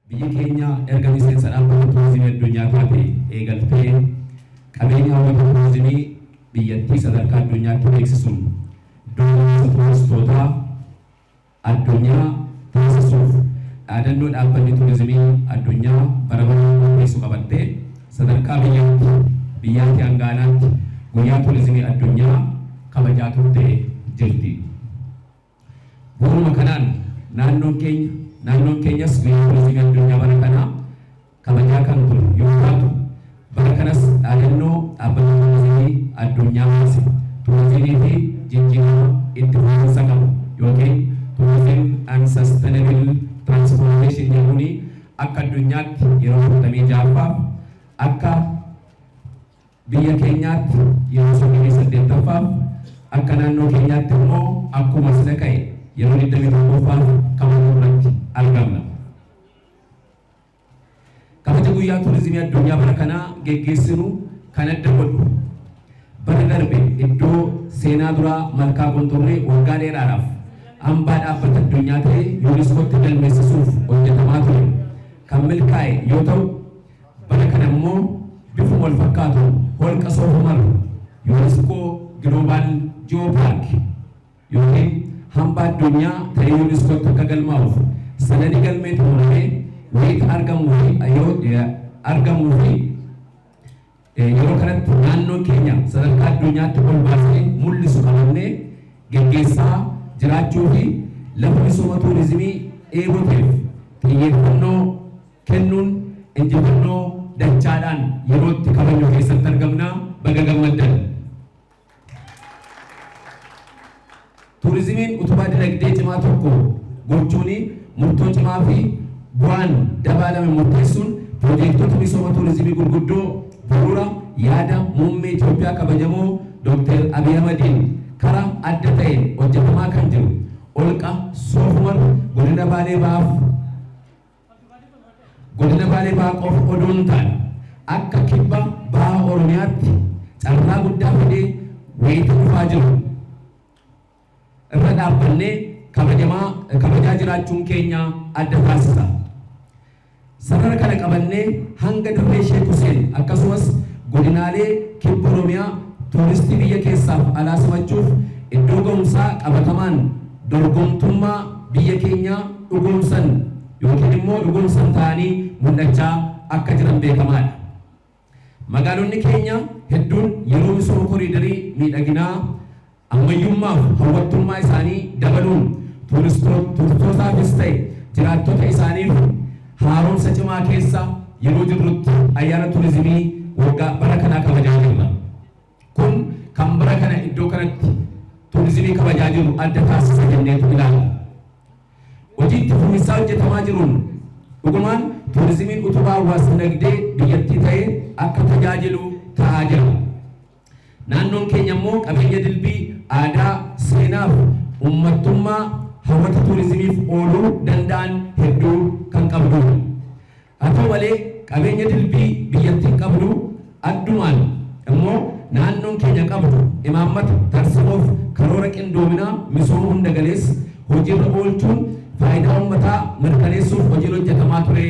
biyyi keenya erga miseensa dhaabbata turizimii addunyaa taate eegaltee qabeenya hawwata turizimii biyyattii sadarkaa addunyaatti beeksisuun doonii turistootaa addunyaa taasisuuf dhaadannoo dhaabbanni turizimii addunyaa bara baraan qopheessu qabattee sadarkaa biyyaatti hangaanaatti guyyaa turizimii addunyaa kabajaa turtee jirti. Bu'uuruma kanaan naannoon keenyas guyyaa turizimii addunyaa bara kanaa kabajaa kan ture yoo taatu bara kanas dhaadannoo dhaabbata turizimii addunyaa baase turizimii fi jijjiirama itti fufiinsa qabu yookiin tourism and sustainable transformation jedhuun akka addunyaatti yeroo 46ffaaf akka biyya keenyaatti yeroo 38ffaaf akka naannoo keenyaatti immoo akkuma sila ka'e yeroo 21ffaaf kabajuu irratti argamna. Kabaja guyyaa turizimii addunyaa bara kanaa geggeessinu kan adda godhu bara darbe iddoo seenaa duraa malkaa Qonxorree waggaa dheeraadhaaf hambaa dhaabbata addunyaa ta'e yuuniskootti galmeessisuuf hojjetamaa ture kan milkaa'e yoo ta'u bara kana immoo bifuma wal fakkaatu holqa Soofumar yuuniskoo Global Geopark yookiin hambaa addunyaa ta'e yuuniskootti akka galmaa'uuf sanadii galmee xumuramee wayita argamuu fi yeroo kanatti naannoon keenya sadarkaa addunyaatti ol baasee mul'isu qabannee geggeessaa jiraachuu fi lafa misooma turizimii eeguuteef xiyyeeffannoo kennuun injifannoo dachaadhaan yerootti kabajuu keessatti argamna. Baga gammaddan. Turizimiin utubaa dinagdee cimaa tokko gochuun murtoo cimaa fi bu'aan dabalame murteessuun piroojektota misooma turizimii gurguddoo bu'uura yaada muummee Itoophiyaa kabajamoo Dr. Abiy Ahmediin karaa adda ta'een hojjetamaa kan jiru holqa Soofumar godina Baalee Bahaa qofa odoo hin taane akka kibba baha Oromiyaatti carraa guddaa fidee wayita dhufaa jiru irra dhaabbannee kabajaa jiraachuun keenya adda taasisa. Sarara kana qabannee hanga dirree Sheek Huseen akkasumas godinaalee kibba Oromiyaa turistii biyya keessaaf alaa simachuuf iddoo ga'umsaa qabatamaan dorgomtummaa biyya keenyaa dhugoomsan yookiin immoo dhugoomsan ta'anii mul'achaa akka jiran beekamaadha. Magaalonni keenya hedduun yeroo misooma koriidarii miidhaginaa ammayyummaaf hawwattummaa isaanii dabaluun turistootaafis ta'e jiraattota isaaniif haaromsa cimaa keessa yeroo jirrutti ayyaana turizimii waggaa bara kanaa kabajaa jirra. Kun kan bara kana iddoo kanatti turizimii kabajaa jiru adda taasisa jenneetu ilaalla. Hojii itti fufiinsaa hojjetamaa jiruun dhugumaan turizimiin utubaa hawaasa dinagdee biyyattii ta'ee akka tajaajilu ta'aa jira. Naannoon keenya immoo qabeenya dilbii aadaa seenaaf uummattummaa hawwata turizimiif ooluu danda'an hedduu kan qabdudha. Haa ta'u malee qabeenya dilbii biyyattiin qabdu addumaan immoo naannoon keenya qabdu imaammata tarsiimoof karoora qindoominaa misooma hunda galeessa hojiirra oolchuun faayidaa uummataa mirkaneessuuf hojiin hojjetamaa ture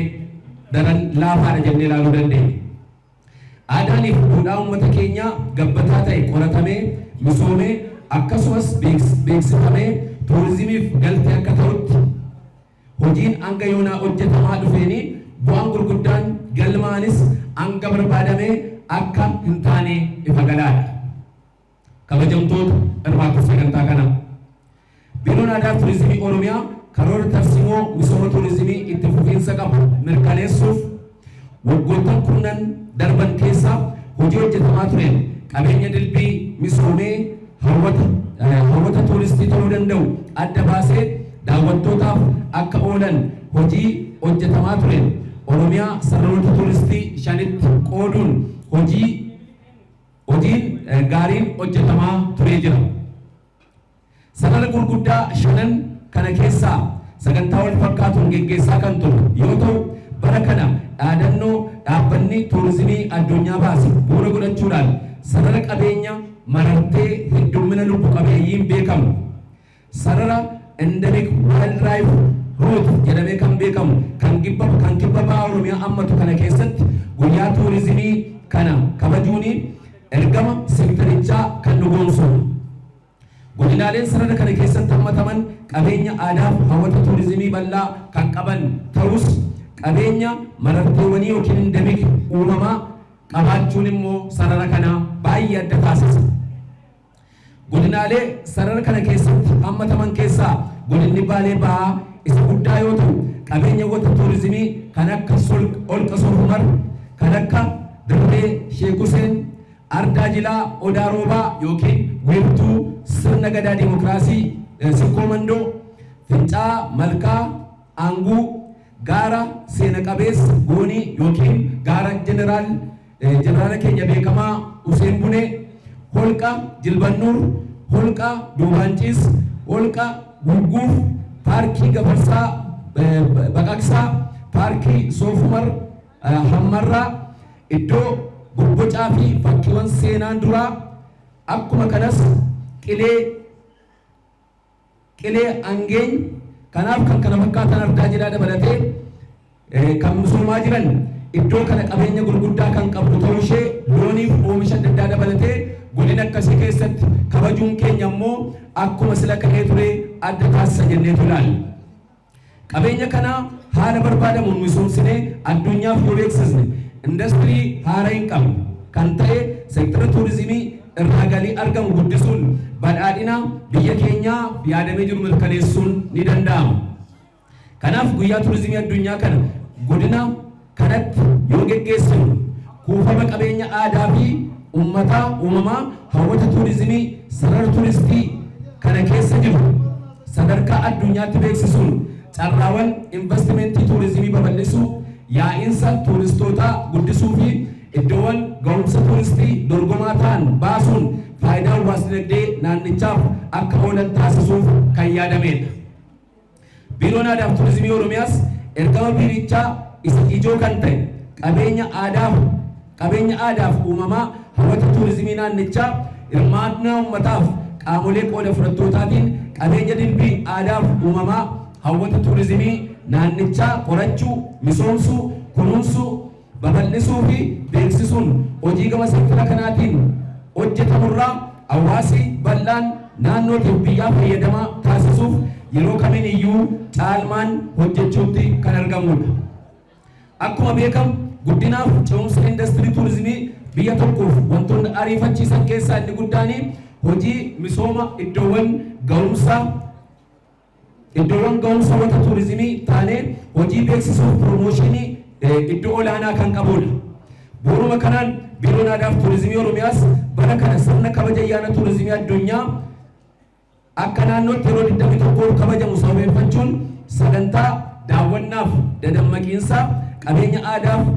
daran laafaadha jennee ilaaluu dandeenya. Aadaanii fi duudhaa uummata keenyaa gabbataa ta'e qoratamee misoomee akkasumas beeksifamee turizimiif galtee akka ta'utti hojiin hanga yoonaa hojjetamaa dhufeeni bu'aan gurguddaan galmaanis hanga barbaadamee akka hin taane ifa galaadha. Kabajamtoota hirmaattota sagantaa kana biiroon aadaa turizimii Oromiyaa karoora tarsiimoo misooma turizimii itti fufiinsa qabu mirkaneessuuf waggoottan kurnan darban keessa hojii hojjetamaa tureen qabeenya dilbii misoomee hawwata turistii ta'uu danda'u adda baasee daawwattootaaf akka oolan hojii hojjetamaa tureen Oromiyaa sararoota turistii 5tti qooduun hojiin gaariin hojjetamaa turee jira. Sarara gurguddaa 5 kana keessaa sagantaa wal fakkaatuun geggeessaa kan ture yoo ta'u bara kana dhaadannoo dhaabbanni turizimii addunyaa baase bu'uura godhachuudhaan sarara qabeenya marartee heddummina lubbu qabeeyyiin beekamu sarara endemic wildlife route jedhamee kan beekamu kan kan kibba ba'a Oromiyaa ammatu kana keessatti guyyaa tuurizimii kana kabajuuni ergama sektarichaa kan dhugoomsu. Godinaaleen sarara kana keessatti hammataman qabeenya aadaa fi hawwata tuurizimii bal'aa kan qaban ta'us qabeenya mararteewwanii yookiin endemik uumamaa qabaachuun immoo sarara kana baay'ee adda taasisa. Godinaalee sarara kana keessatti hammataman keessaa godinni Baalee Bahaa isa guddaa yoo ta'u qabeenya hawwata tuurizimii kan akka holqa Soor Umar, kan akka Dirree Sheek Huseen, Ardaa Jilaa Odaa Roobaa yookiin wiirtuu sirna gadaa dimokiraasii Sikkoo Mandoo, Fincaa Malkaa Aanguu, gaara seena qabeessa Goonii yookiin gaara jeneraala keenya beekamaa Useen Bunee, holqa Jilbannuur, holqa Duubaancis, holqa Gurguuf, paarkii Gafarsaa Baqaqsaa, paarkii Soof Umar Hammarraa, iddoo bobbocaa fi fakkiiwwan seenaan duraa, akkuma kanas qilee Angeeny kanaaf kan kana fakkaatan Ardaa Jilaa dabalatee kan misoomaa jiran iddoo kana qabeenya gurguddaa kan qabdu ta'uu ishee looniif oomisha adda addaa dabalatee godina akkasii keessatti kabajuun keenya immoo akkuma sila ka'ee ture adda taasisa jenneetu ilaalla. Qabeenya kana haala barbaadamuun misoomsinee addunyaaf yoo beeksisne industirii haaraa hin qabne kan ta'e seektara tuurizimii irraa galii argamu guddisuun badhaadhina biyya keenyaa yaadamee jiru mirkaneessuun ni danda'ama. Kanaaf guyyaa tuurizimii addunyaa kana godina kanatti yoo geggeessinu kuufama qabeenya aadaa fi uumamaa hawwata tuurizimii sarara tuuristii kana keessa jiru sadarkaa addunyaatti beeksisuun carraawwan investimentii tuurizimii babal'isuu, yaa'insa tuuristootaa guddisuu fi iddoowwan ga'umsa tuuristii dorgomaa ta'an baasuun faayidaa hawaasa dinagdee naannichaaf akka oolan taasisuuf kan yaadamedha. Biiroon Aadaa fi Tuurizimii Oromiyaas ergama biirichaa isa ijoo kan ta'e qabeenya aadaa fi uumamaa hawwata tuurizimii naannichaa hirmaannaa uummataaf qaamolee qooda fudhattootaatiin qabeenya dilbii aadaa fi uumamaa hawwata tuurizimii naannichaa qorachuu, misoomsuu, kunuunsuu, babal'isuu fi beeksisuun hojii gama seektara kanaatiin hojjetamurraa hawaasi bal'aan naannootiif biyyaa fayyadamaa taasisuuf yeroo kamiiniyyuu caalmaan hojjechuutti kan argamudha. Akkuma beekamu guddinaaf ce'umsa industirii tuurizimii biyya tokkoof wantoonni ariifachiisan keessaa inni guddaan hojii misooma iddoowwan ga'umsa hawwata tuurizimii taanee hojii beeksisuuf piroomooshinii iddoo olaanaa kan qabudha. Bu'uuruma kanaan Biiroon Aadaa fi Tuurizimii Oromiyaas bara kana sirna kabaja ayyaana tuurizimii addunyaa akka naannootti yeroo 21 kabajamu sababeeffachuun sagantaa daawwannaaf dadammaqiinsa qabeenya aadaa fi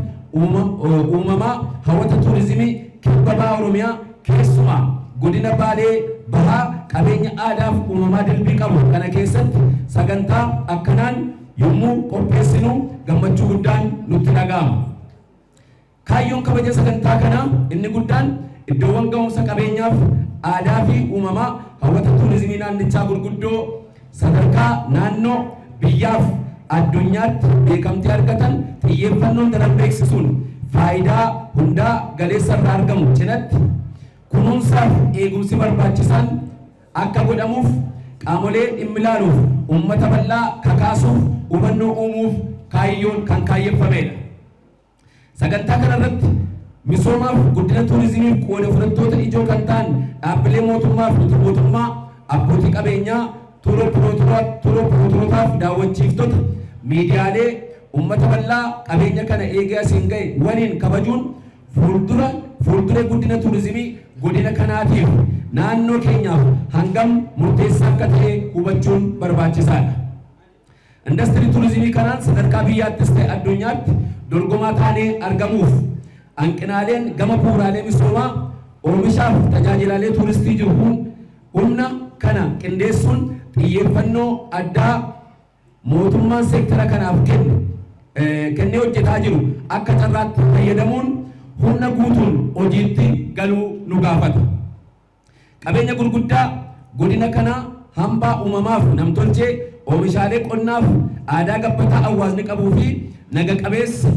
uumamaa hawwata tuurizimii kibba ba'a Oromiyaa keessumaa godina Baalee Bahaa qabeenya aadaa fi uumamaa dilbii qabu kana keessatti sagantaa akkanaan yommuu qopheessinu gammachuu guddaan nutti dhaga'ama. Kaayyoon kabaja sagantaa kanaa inni guddaan iddoowwan ga'umsa qabeenyaaf aadaa fi uumamaa hawwata tuurizimii naannichaa gurguddoo sadarkaa naannoo biyyaaf addunyaatti beekamtii argatan xiyyeeffannoon daran beeksisuun faayidaa hundaa galeessa irraa argamu cinatti kunuunsaaf eegumsi barbaachisaan akka godhamuuf qaamolee dhimmi ilaaluuf uummata bal'aa kakaasuuf hubannoo uumuuf kaayyoon kan kaayyeeffamedha. Sagantaa kanarratti misoomaaf guddina tuurizimiif qooda fudhattoota ijoo kan ta'an dhaabbilee mootummaa fi mootummaa abbootii qabeenyaa tuuropirootaaf daawwachiiftota miidiyaalee uummata bal'aa qabeenya kana eegee asiin ga'e waliin kabajuun fuuldura guddina tuurizimii godina kanaatiif naannoo keenyaaf hangam murteessaa akka ta'e hubachuun barbaachisaadha. Industirii tuurizimii kanaan sadarkaa biyyaattis ta'e addunyaatti dorgomaa taanee argamuuf hanqinaaleen gama bu'uuraalee misoomaa oomishaaf tajaajilaalee tuuristii jiru humna kana qindeessuun xiyyeeffannoo addaa mootummaan seektara kanaaf kennee hojjetaa jiru akka carraatti fayyadamuun humna guutuun hojiitti galuu nu gaafata. Qabeenya gurguddaa godina kanaa hambaa uumamaaf namtolchee oomishaalee qonnaaf aadaa gabbataa hawaasni qabuu fi naga qabeessa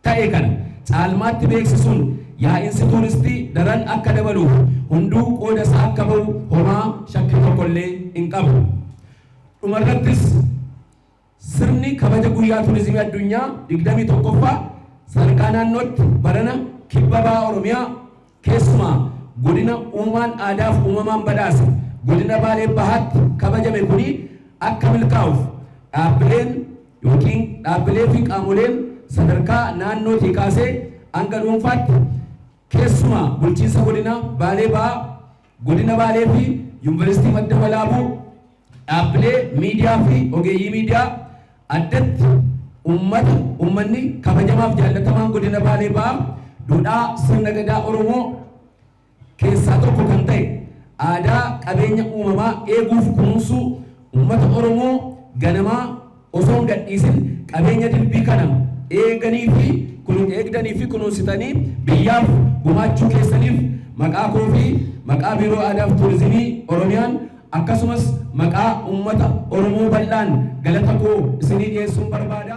ta'e kana caalmaatti beeksisuun yaa'insi tuuristii daran akka dabaluuf hunduu qooda isaa akka ba'u homaa shakkii tokkollee hin qabu. Dhumarrattis sirni kabaja guyyaa tuurizimii addunyaa 21ffaa sadarkaa naannootti barana kibba bahaa Oromiyaa keessumaa godina uumaan aadaaf uumamaan badhaase godina Baalee Bahaatti kabajame kuni akka milkaa'uuf dhaabbilee fi qaamoleen sadarkaa naannootii kaasee hanga dhuunfaatti keessumaa bulchiinsa godina Baalee Bahaa, godina Baalee fi Yuunivarsiitii Madda Walaabuu, dhaabbilee miidiyaa fi ogeeyyii miidiyaa addatti uummanni kabajamaaf jaallatamaan godina Baalee Bahaa duudhaa sirna gadaa Oromoo keessaa tokko kan ta'e aadaa qabeenya uumamaa eeguuf kunuunsuu uummata Oromoo ganamaa osoo hin gadhiisin qabeenya dilbii kana eegdanii fi kunuunsitanii biyyaaf gumaachuu keessaniif maqaa koo fi maqaa biiroo aadaa fi tuurizimii Oromiyaan akkasumas maqaa uummata Oromoo bal'aan galata koo isinii dhiyeessuun barbaada.